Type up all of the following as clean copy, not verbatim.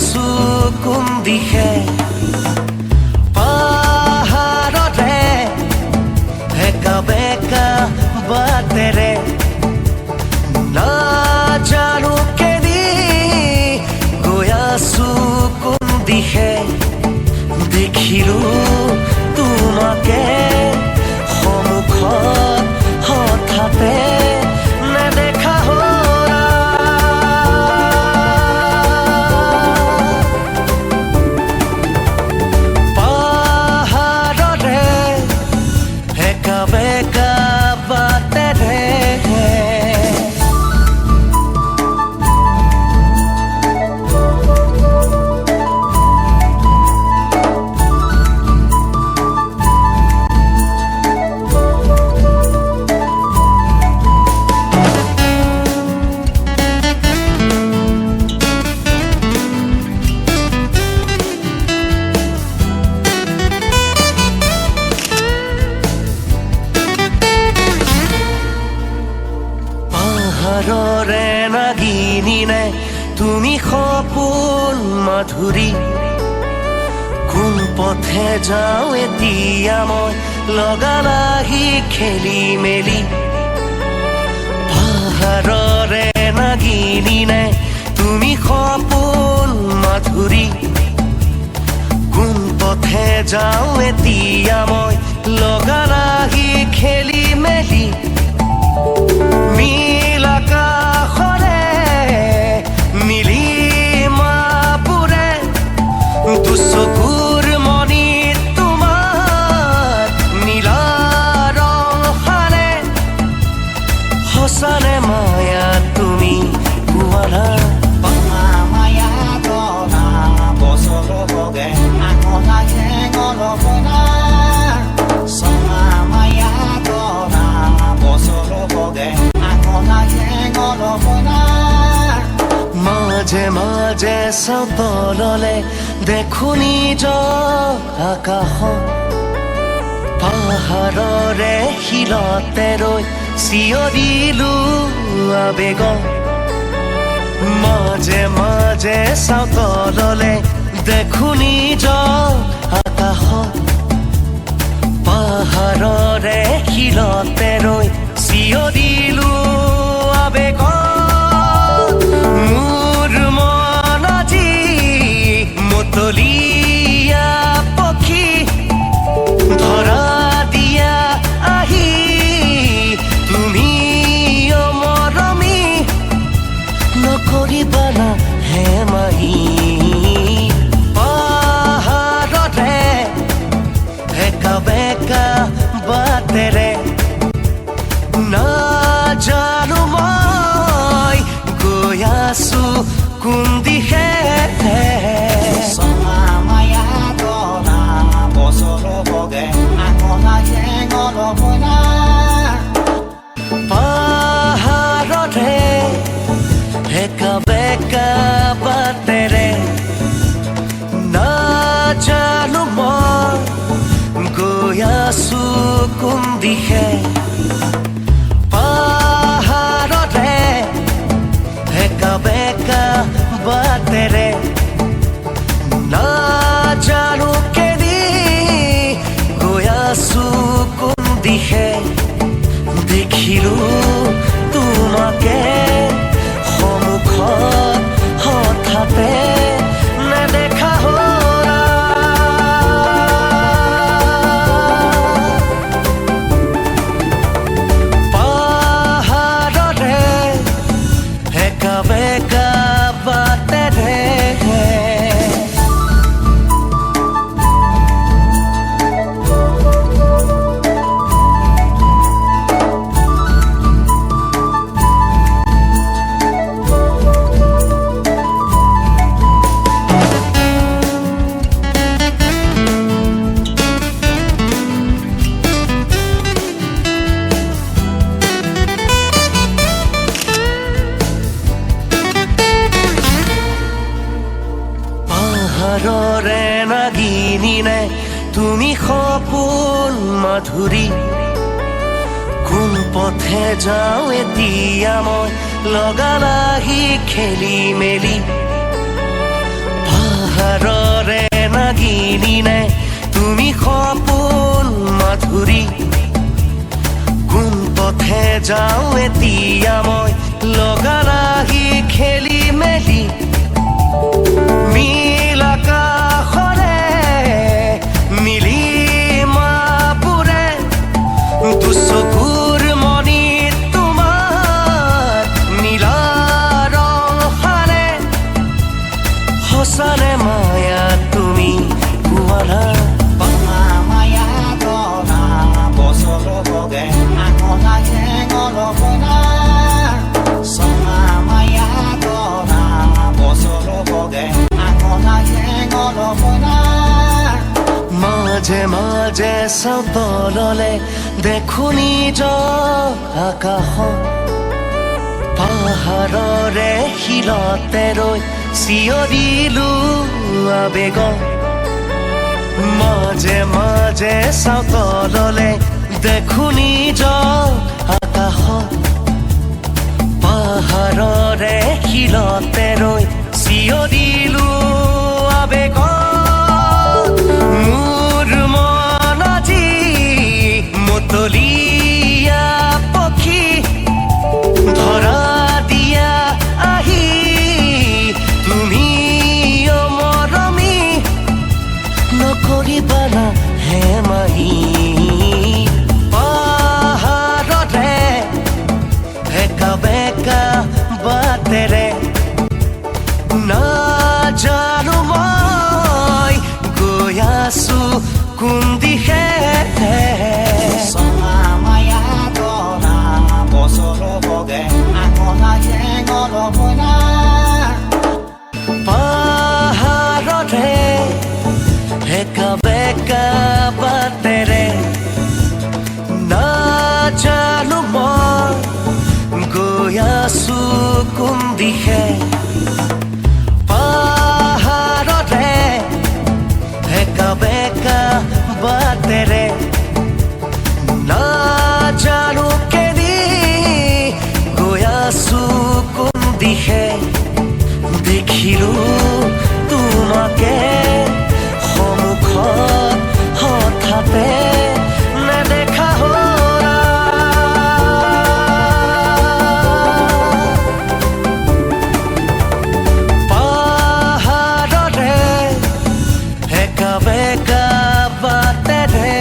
আছো কোন দিশে পাহাৰৰে একা বেকা বাটেৰে নাজানো কেনি গৈ আছো কোন দিশে দেখিলো তোমাকে সন্মুখত হঠাতে নেদেখা হলা পাহাৰৰে একা বেকা বাটেৰে পাহাৰৰে নাগিনী নে তুমি সপোন মাধুৰী কোন পথে যাওঁ এতিয়া মই লগা লাগি খেলি মেলি পাহাৰৰে নাগিনী নে তুমি সপোন মাধুৰী কোন পথে যাওঁ এতিয়া মই লগা লাগি খেলি মেলি নীল আকাশৰে নীলিমাপুৰে দুচকুৰ মণিত তোমাৰ নীলা ৰং সানে সঁচানে মায়া তুমি কোৱানা মায়া দনা বছৰ বগে আগনা হেঙৰ বনা সমা মায়া দনা বছৰ বগে আগনা হেঙৰ বনা মাজে মাজে চাওঁ তললে দেখো নিজৰ আকাশ পাহাৰৰে শিলতে ৰৈ চিঞৰিলো আবেগ মাজে মাজে চাওঁ তললে দেখো নিজৰ আকাশ পাহাৰৰে শিলতে ৰৈ চিঞৰিলো আবেগ মোৰ মন আজি মতলীয়া পক্ষী ধৰা দিয়া আহি তুমি মৰমী নকৰিবা না হেমাহি পাহাৰৰে একা বেকা বাটেৰে নাজানো মই গৈ আছো কোন দিশে সমা মায়া দনা বছৰ বগে আগনা হেঙৰ বনা পাহাৰৰে একা বেকা বাটেৰে নাজানো মই গৈ আছো কোন দিশে পাহাৰৰে একা বেকা বাটেৰে নাজানো কেনি গৈ আছো কোন দিশে দেখিলো তোমাকে সন্মুখত হঠাতে নেদেখা হলা পাহাৰৰে একা বেকা বাটেৰে পাহাৰৰে নাগিনী নে তুমি সপোন মাধুৰী কোন পথে যাওঁ এতিয়া মই লগা লাগি খেলি মেলি পাহাৰৰে নাগিনী নে তুমি সপোন মাধুৰী কোন পথে যাওঁ এতিয়া মই লগা লাগি খেলি মেলি নীল আকাশৰে মিলি মাপুৰে দুচকুৰ মণিত তোমাৰ নীলা ৰং সানে সঁচানে মায়া তুমি কোৱানা মায়া কৰা বছৰ বগে আঙনা হেঙৰ বনা চমা মায়া কৰা বছৰ বগে আঙনা হেঙৰ বনা মাজে মাজে চাওঁ তললে দেখো নিজৰ আকাশত পাহাৰৰে শিলতে ৰৈ চিঞৰিলো আবেগত মাজে মাজে চাওঁ তললে দেখো নিজৰ আকাশত পাহাৰৰে শিলতে ৰৈ চিঞৰিলো আবেগত মোৰ মন আজি মতলীয়া পক্ষী ধৰা দিয়া আহি তুমি মৰমী নকৰিবা না হেমাহি পাহাৰতে একা বেকা বাটেৰে নাজানো মই গৈ আছো কোন দিশে চমা মায়া কৰা বছৰ বগে আঙনা হেঙৰ বনা পাহাৰতে একা বেকা বাটেৰে নাজানো মই গৈ আছো কোন দিশে পাহাৰতে একা বেকা বাটেৰে নাজানো কেনি গৈ আছো কোন দিশে দেখিলো তোমাকে সন্মুখত হঠাতে নেদেখা হ'লা পাহাৰতে একা বেকা বাটেৰে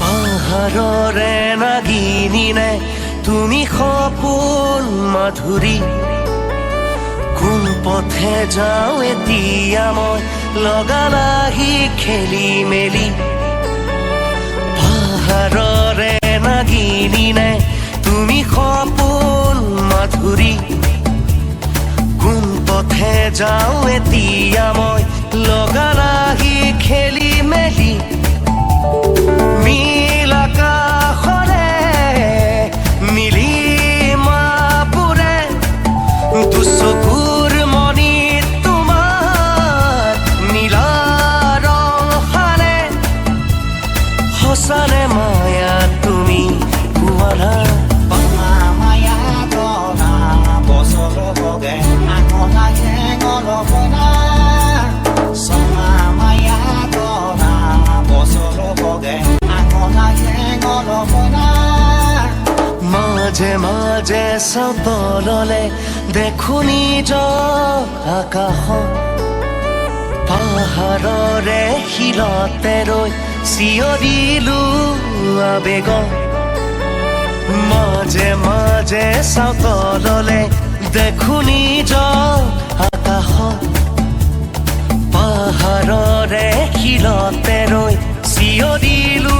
পাহাৰৰে নাগিনী নে তুমি সপোন মাধুৰী কোন পথে যাওঁ এতিয়া মই লগা লাগি খেলি মেলি পাহাৰৰে নাগিনী নে তুমি সপোন মাধুৰী কোন পথে যাওঁ এতিয়া মই লগা লাগি খেলি মেলি নীল আকাশৰে মিলি মাপুৰে দুচকুৰ মণিত তোমাৰ নীলা ৰং সানে সঁচানে মায়া তুমি কোৱানা মায়া কৰা বছৰ বগে আঙনা হেঙৰ বনা চমা মায়া কৰা বছৰ বগে আঙনা হেঙৰ বনা মাজে মাজে চাওঁ তললে দেখো নিজৰ আকাশত পাহাৰৰে শিলতে ৰৈ চিঞৰিলো আবেগত মাজে মাজে চাওঁ তললে দেখো নিজৰ আকাশত পাহাৰৰে শিলতে ৰৈ চিঞৰিলো